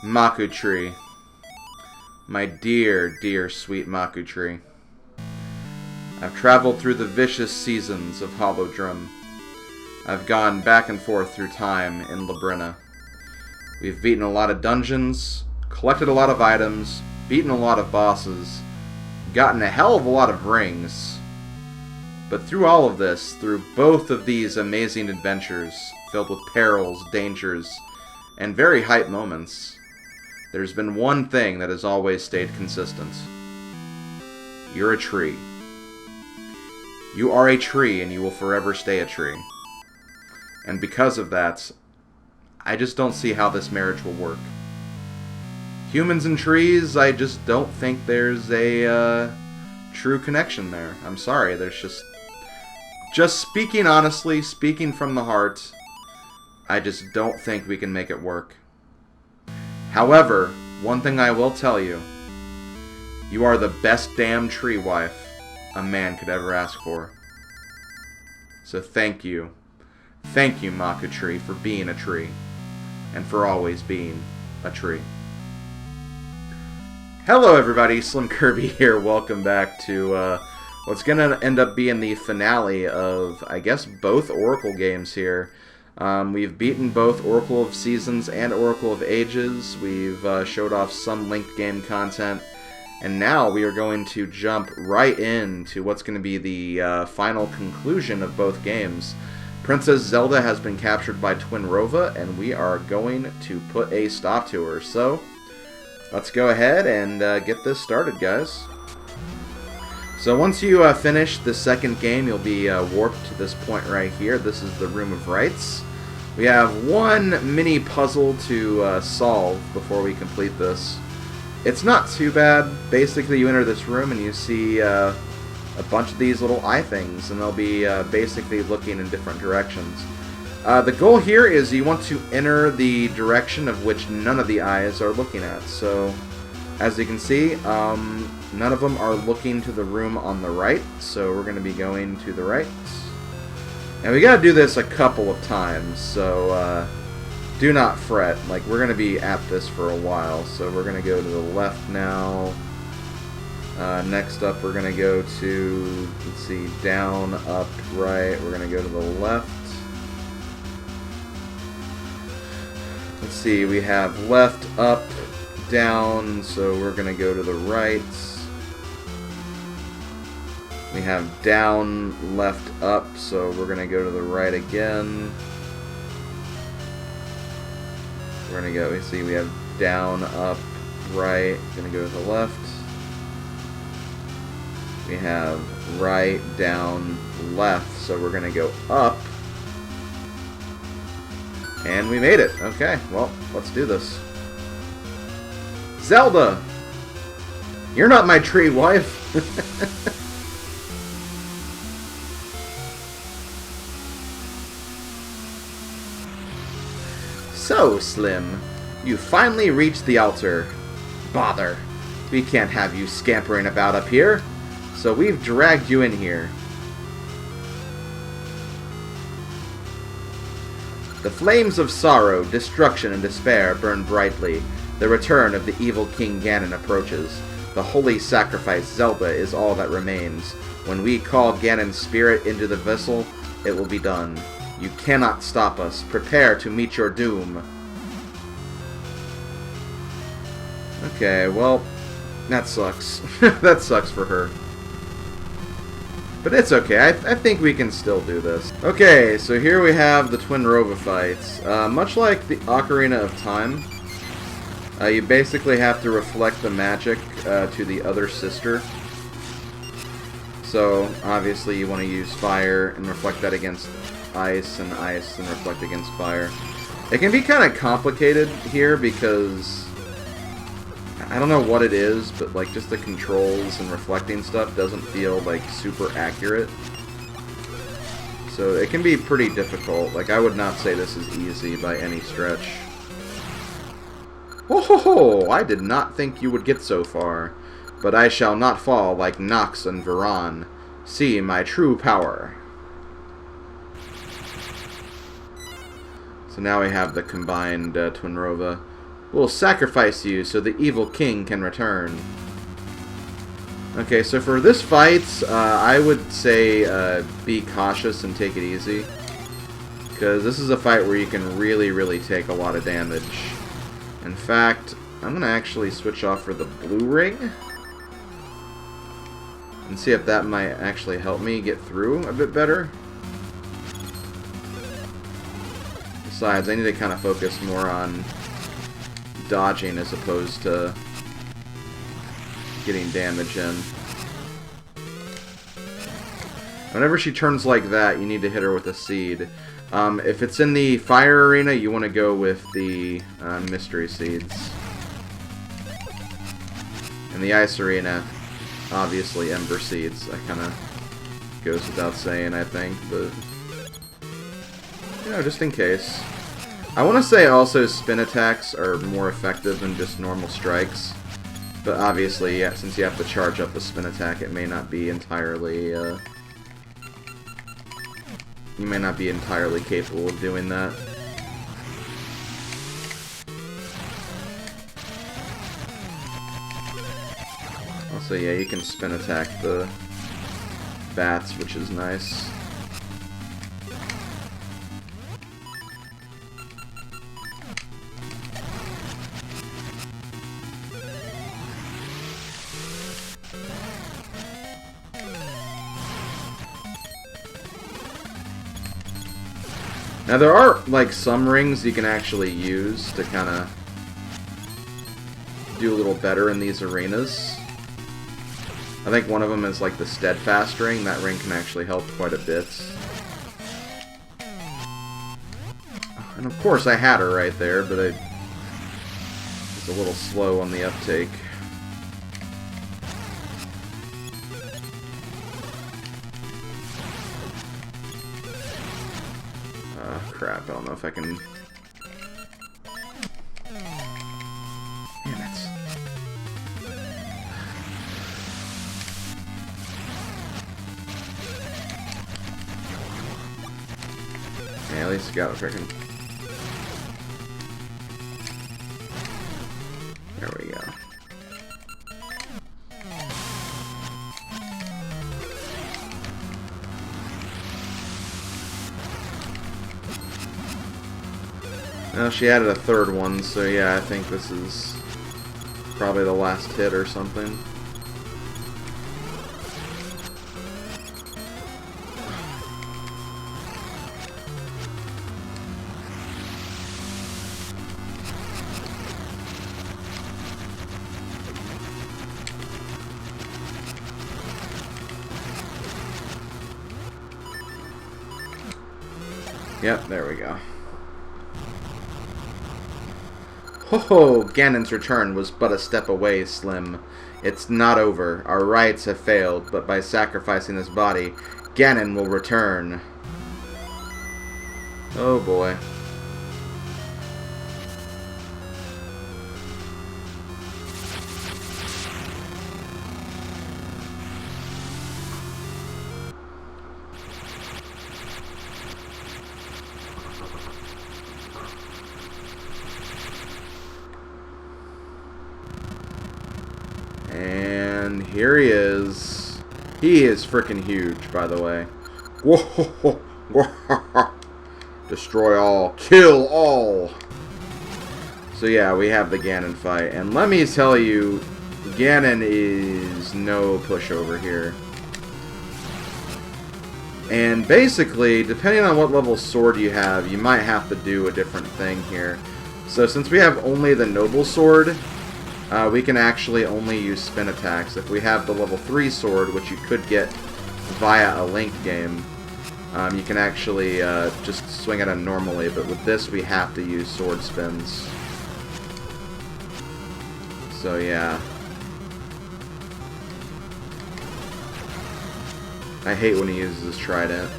Maku Tree. My dear, dear sweet Maku Tree. I've traveled through the vicious seasons of Holodrum. I've gone back and forth through time in Labrina. We've beaten a lot of dungeons, collected a lot of items, beaten a lot of bosses, gotten a hell of a lot of rings. But through all of this, through both of these amazing adventures, filled with perils, dangers, and very hype moments, there's been one thing that has always stayed consistent. You're a tree. You are a tree, and you will forever stay a tree. And because of that, I just don't see how this marriage will work. Humans and trees, I just don't think there's a true connection there. I'm sorry, there's just speaking honestly, speaking from the heart, I just don't think we can make it work. However, one thing I will tell you, you are the best damn tree wife a man could ever ask for. So thank you. Thank you, Maku Tree, for being a tree. And for always being a tree. Hello everybody, Slim Kirby here. Welcome back to what's going to end up being the finale of, I guess, both Oracle games here. We've beaten both Oracle of Seasons and Oracle of Ages. We've showed off some linked game content. And now we are going to jump right into what's going to be the final conclusion of both games. Princess Zelda has been captured by Twinrova, and we are going to put a stop to her. So, let's go ahead and get this started, guys. So once you finish the second game, you'll be warped to this point right here. This is the Room of Rites. We have one mini puzzle to solve before we complete this. It's not too bad. Basically, you enter this room and you see a bunch of these little eye things, and they'll be basically looking in different directions. The goal here is you want to enter the direction of which none of the eyes are looking at. So, as you can see, none of them are looking to the room on the right, so we're going to be going to the right. And we got to do this a couple of times, so do not fret. Like, we're going to be at this for a while, so we're going to go to the left now. Next up, we're going to go to, let's see, down, up, right. We're going to go to the left. Let's see, we have left, up, down, so we're going to go to the right. We have down, left, up, so we're going to go to the right again. We're going to go, let's see, we have down, up, right, going to go to the left. We have right, down, left, so we're going to go up. And we made it. Okay, well, let's do this. Zelda! You're not my tree wife! So, Slim, you finally reached the altar. Bother. We can't have you scampering about up here. So we've dragged you in here. The flames of sorrow, destruction, and despair burn brightly. The return of the evil King Ganon approaches. The holy sacrifice Zelda is all that remains. When we call Ganon's spirit into the vessel, it will be done. You cannot stop us. Prepare to meet your doom. Okay, well, that sucks. That sucks for her. But it's okay, I think we can still do this. Okay, so here we have the Twinrova fights. Much like the Ocarina of Time, you basically have to reflect the magic to the other sister. So, obviously you want to use fire and reflect that against ice and reflect against fire. It can be kind of complicated here because I don't know what it is, but like just the controls and reflecting stuff doesn't feel like super accurate. So it can be pretty difficult. Like, I would not say this is easy by any stretch. Oh ho ho! I did not think you would get so far, but I shall not fall like Nox and Veron. See my true power. So now we have the combined Twinrova. will sacrifice you so the evil king can return. Okay, so for this fight, I would say be cautious and take it easy. Because this is a fight where you can really, really take a lot of damage. In fact, I'm going to actually switch off for the blue ring. And see if that might actually help me get through a bit better. Besides, I need to kind of focus more on dodging as opposed to getting damage in. Whenever she turns like that, you need to hit her with a seed. If it's in the fire arena, you want to go with the mystery seeds. In the ice arena, obviously ember seeds. That kind of goes without saying, I think, but you know, just in case. I want to say also spin attacks are more effective than just normal strikes. But obviously, yeah, since you have to charge up the spin attack, it may not be entirely, you may not be entirely capable of doing that. Also, yeah, you can spin attack the bats, which is nice. Now there are, like, some rings you can actually use to kind of do a little better in these arenas. I think one of them is, like, the steadfast ring. That ring can actually help quite a bit. And of course I had her right there, but I was a little slow on the uptake. Crap, I don't know if I can... Damn it. Yeah, at least I got a frickin'... There we go. Well, she added a third one, so yeah, I think this is probably the last hit or something. Yep, there we go. Ho ho! Ganon's return was but a step away, Slim. It's not over. Our rites have failed, but by sacrificing his body, Ganon will return. Oh boy. And here he is. He is freaking huge, by the way. Whoa! Destroy all. Kill all. So yeah, we have the Ganon fight. And let me tell you, Ganon is no pushover here. And basically, depending on what level sword you have, you might have to do a different thing here. So since we have only the noble sword, we can actually only use spin attacks. If we have the level 3 sword, which you could get via a Link game, you can actually just swing at him normally, but with this we have to use sword spins. So yeah. I hate when he uses his trident.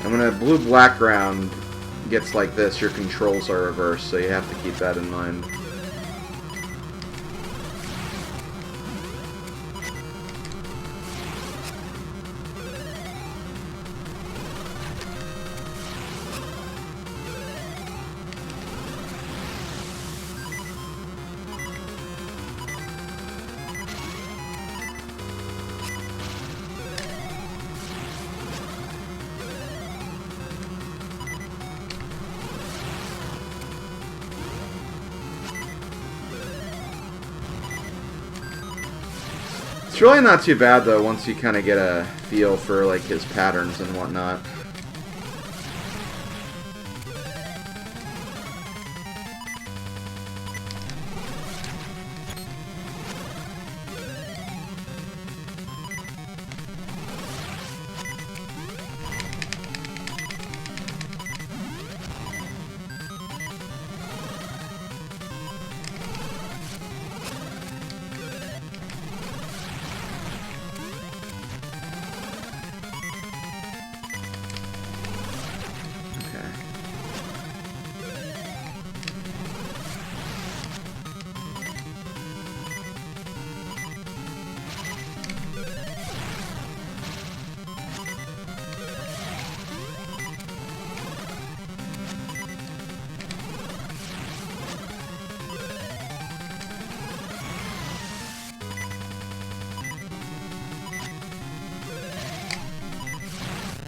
And when a blue-black background gets like this, your controls are reversed, so you have to keep that in mind. It's really not too bad, though, once you kind of get a feel for, like, his patterns and whatnot.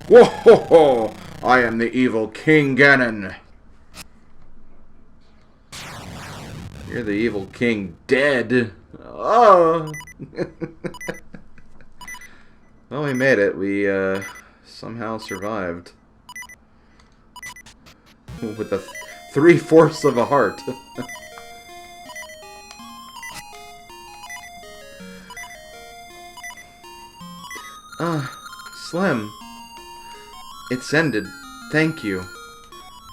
Whoa ho ho! I am the evil King Ganon. You're the evil king dead. Oh! Well, we made it. We somehow survived. With a 3/4 of a heart. Slim. It's ended. Thank you.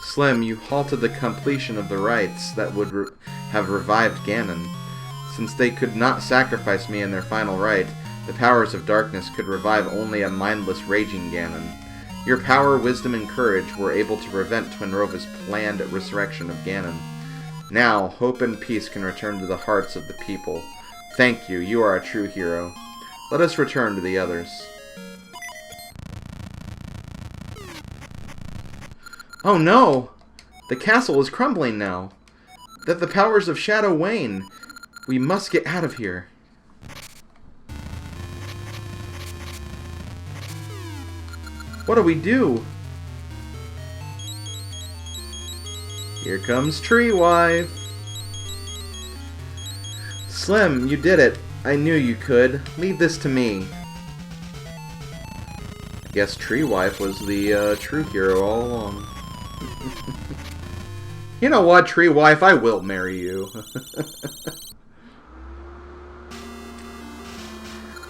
Slim, you halted the completion of the rites that would have revived Ganon. Since they could not sacrifice me in their final rite, the powers of darkness could revive only a mindless, raging Ganon. Your power, wisdom, and courage were able to prevent Twinrova's planned resurrection of Ganon. Now, hope and peace can return to the hearts of the people. Thank you, you are a true hero. Let us return to the others. Oh no! The castle is crumbling now. That the powers of Shadow wane. We must get out of here. What do we do? Here comes Tree Wife. Slim, you did it. I knew you could. Leave this to me. I guess Tree Wife was the true hero all along. You know what, Tree Wife? I will marry you.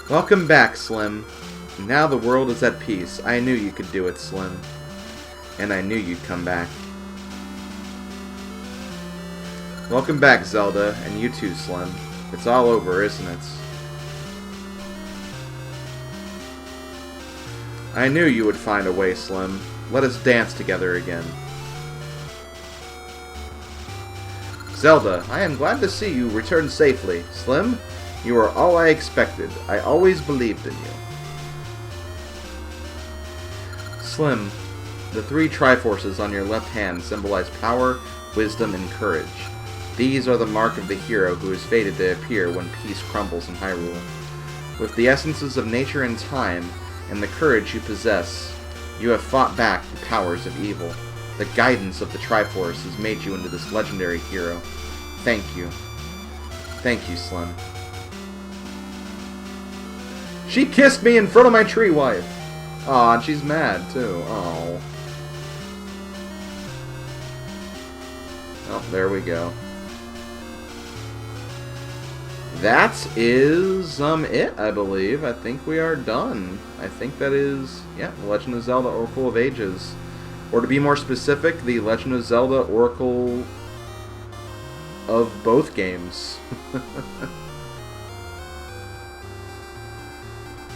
Welcome back, Slim. Now the world is at peace. I knew you could do it, Slim. And I knew you'd come back. Welcome back, Zelda, and you too, Slim. It's all over, isn't it? I knew you would find a way, Slim. Let us dance together again. Zelda, I am glad to see you return safely. Slim, you are all I expected. I always believed in you. Slim, the 3 Triforces on your left hand symbolize power, wisdom, and courage. These are the mark of the hero who is fated to appear when peace crumbles in Hyrule. With the essences of nature and time, and the courage you possess, you have fought back the powers of evil. The guidance of the Triforce has made you into this legendary hero. Thank you. Thank you, Slim. She kissed me in front of my Tree Wife! Aw, and she's mad, too. Oh. Oh, there we go. That is it, I believe. I think we are done. I think that is, yeah, Legend of Zelda Oracle of Ages. Or to be more specific, the Legend of Zelda Oracle of both games.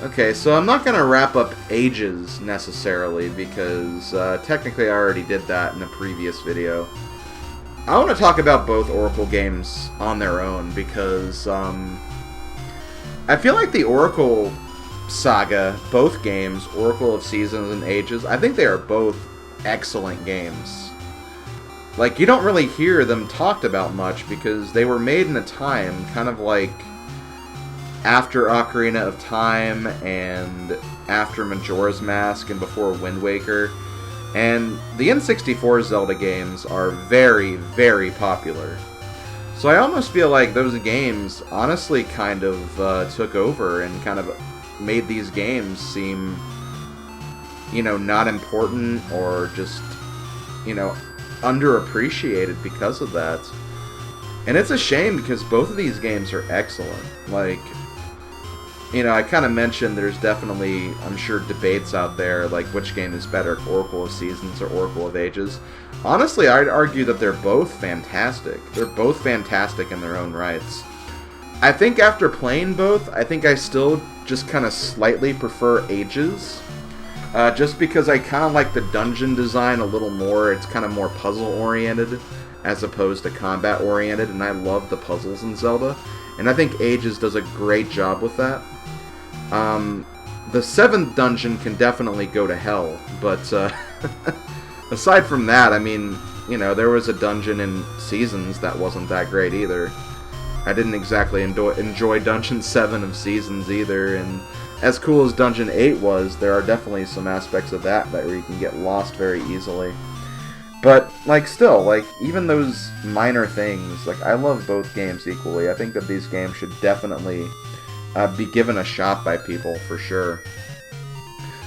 Okay, so I'm not going to wrap up ages necessarily because technically I already did that in a previous video. I want to talk about both Oracle games on their own because I feel like the Oracle saga, both games, Oracle of Seasons and Ages, I think they are both excellent games. Like, you don't really hear them talked about much because they were made in a time kind of like after Ocarina of Time and after Majora's Mask and before Wind Waker. And the N64 Zelda games are very, very popular. So I almost feel like those games honestly kind of took over and kind of made these games seem, you know, not important or just, you know, underappreciated because of that. And it's a shame because both of these games are excellent. Like, you know, I kind of mentioned there's definitely, I'm sure, debates out there, like which game is better, Oracle of Seasons or Oracle of Ages. Honestly, I'd argue that they're both fantastic. They're both fantastic in their own rights. I think after playing both, I think I still just kind of slightly prefer Ages. Just because I kind of like the dungeon design a little more. It's kind of more puzzle-oriented as opposed to combat-oriented, and I love the puzzles in Zelda. And I think Ages does a great job with that. The 7th dungeon can definitely go to hell, but aside from that, I mean, you know, there was a dungeon in Seasons that wasn't that great either. I didn't exactly enjoy Dungeon 7 of Seasons either, and as cool as Dungeon 8 was, there are definitely some aspects of that where you can get lost very easily. But, like, still, like, even those minor things, like, I love both games equally. I think that these games should definitely be given a shot by people, for sure.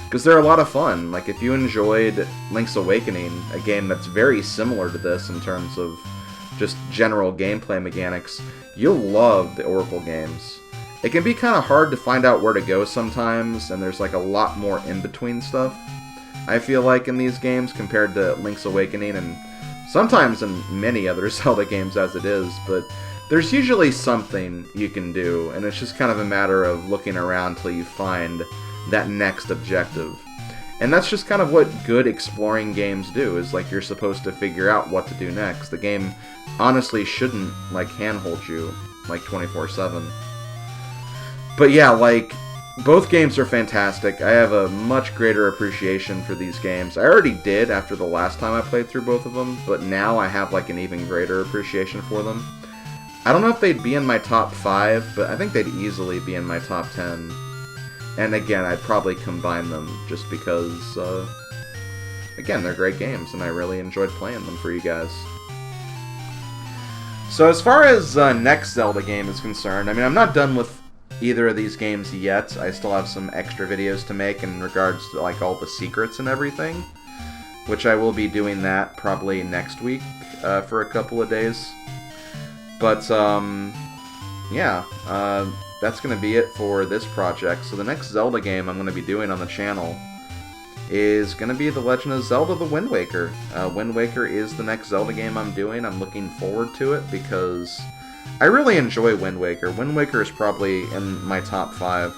Because they're a lot of fun. Like, if you enjoyed Link's Awakening, a game that's very similar to this in terms of just general gameplay mechanics, you'll love the Oracle games. It can be kind of hard to find out where to go sometimes, and there's, like, a lot more in-between stuff, I feel like, in these games compared to Link's Awakening, and sometimes in many other Zelda games as it is, but there's usually something you can do, and it's just kind of a matter of looking around till you find that next objective. And that's just kind of what good exploring games do, is like you're supposed to figure out what to do next. The game honestly shouldn't, like, handhold you, like, 24/7. But yeah, like, both games are fantastic. I have a much greater appreciation for these games. I already did after the last time I played through both of them, but now I have, like, an even greater appreciation for them. I don't know if they'd be in my top 5, but I think they'd easily be in my top 10. And again, I'd probably combine them just because, again, they're great games, and I really enjoyed playing them for you guys. So as far as next Zelda game is concerned, I mean, I'm not done with either of these games yet. I still have some extra videos to make in regards to, like, all the secrets and everything, which I will be doing that probably next week for a couple of days. But, yeah, that's going to be it for this project. So the next Zelda game I'm going to be doing on the channel is going to be The Legend of Zelda: The Wind Waker. Wind Waker is the next Zelda game I'm doing. I'm looking forward to it because I really enjoy Wind Waker. Wind Waker is probably in my top 5.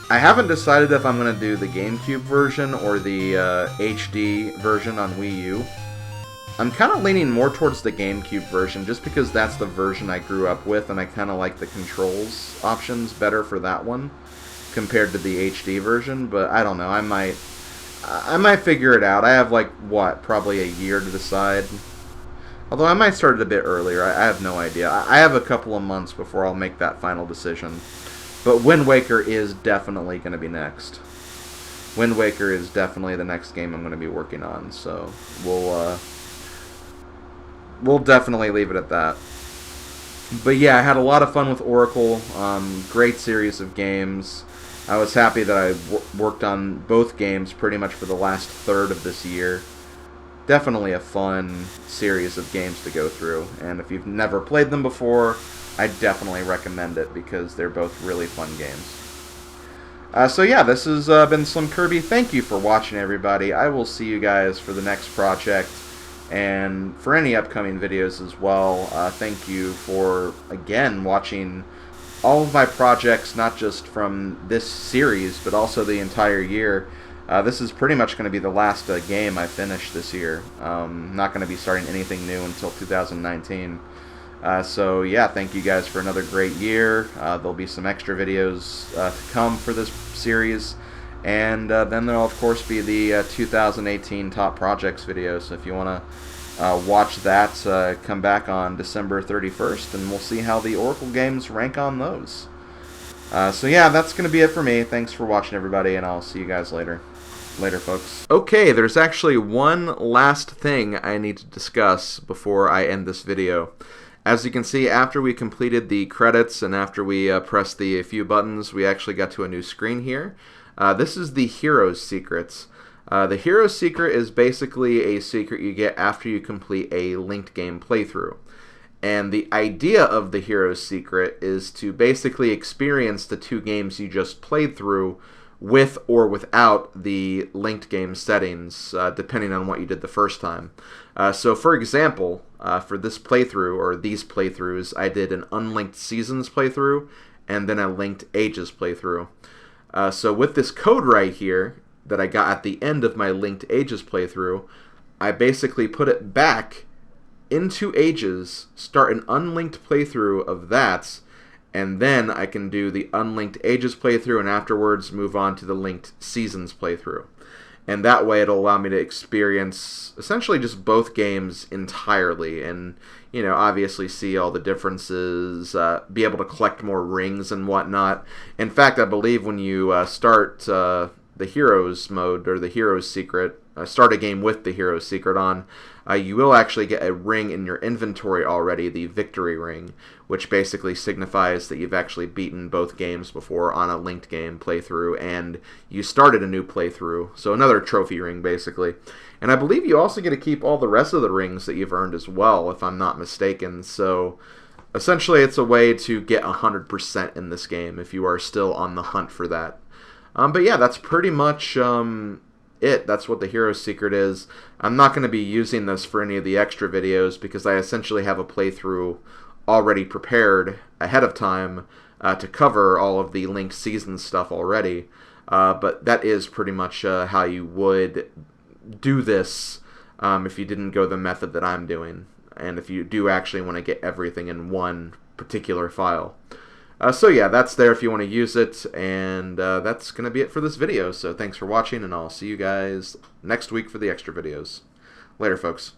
I haven't decided if I'm going to do the GameCube version or the HD version on Wii U. I'm kind of leaning more towards the GameCube version just because that's the version I grew up with, and I kind of like the controls options better for that one compared to the HD version, but I don't know. I might figure it out. I have, like, what, probably a year to decide. Although I might start it a bit earlier. I have no idea. I have a couple of months before I'll make that final decision. But Wind Waker is definitely going to be next. Wind Waker is definitely the next game I'm going to be working on, so we'll definitely leave it at that. But yeah, I had a lot of fun with Oracle. Great series of games. I was happy that I worked on both games pretty much for the last third of this year. Definitely a fun series of games to go through, and if you've never played them before, I definitely recommend it because they're both really fun games. So yeah, this has been Slim Kirby. Thank you for watching, everybody. I will see you guys for the next project, and for any upcoming videos as well. Thank you for, again, watching all of my projects, not just from this series, but also the entire year. This is pretty much going to be the last game I finish this year. Not going to be starting anything new until 2019. So yeah, thank you guys for another great year. There'll be some extra videos to come for this series. And then there'll of course be the 2018 Top Projects video. So if you want to watch that, come back on December 31st, and we'll see how the Oracle games rank on those. So yeah, that's going to be it for me. Thanks for watching, everybody, and I'll see you guys later. Later, folks. Okay, there's actually one last thing I need to discuss before I end this video. As you can see, after we completed the credits and after we pressed the few buttons, we actually got to a new screen here. This is the Hero's Secrets. The Hero's Secret is basically a secret you get after you complete a linked game playthrough. And the idea of the Hero's Secret is to basically experience the two games you just played through with or without the linked game settings, depending on what you did the first time. So for example, for this playthrough, or these playthroughs, I did an unlinked seasons playthrough and then a linked ages playthrough. So with this code right here that I got at the end of my linked ages playthrough, I basically put it back into ages, start an unlinked playthrough of that, and then I can do the unlinked ages playthrough and afterwards move on to the linked seasons playthrough. And that way it'll allow me to experience essentially just both games entirely and, you know, obviously see all the differences, be able to collect more rings and whatnot. In fact, I believe when you start the Heroes mode, or the Heroes Secret, start a game with the Heroes Secret on, you will actually get a ring in your inventory already, the Victory Ring, which basically signifies that you've actually beaten both games before on a linked game playthrough, and you started a new playthrough, so another trophy ring, basically. And I believe you also get to keep all the rest of the rings that you've earned as well, if I'm not mistaken, so essentially it's a way to get 100% in this game if you are still on the hunt for that. But yeah, that's pretty much it. That's what the Hero's Secret is. I'm not going to be using this for any of the extra videos because I essentially have a playthrough already prepared ahead of time to cover all of the linked season stuff already. But that is pretty much how you would do this if you didn't go the method that I'm doing, and if you do actually want to get everything in one particular file. So yeah, that's there if you want to use it, and that's going to be it for this video. So thanks for watching, and I'll see you guys next week for the extra videos. Later, folks.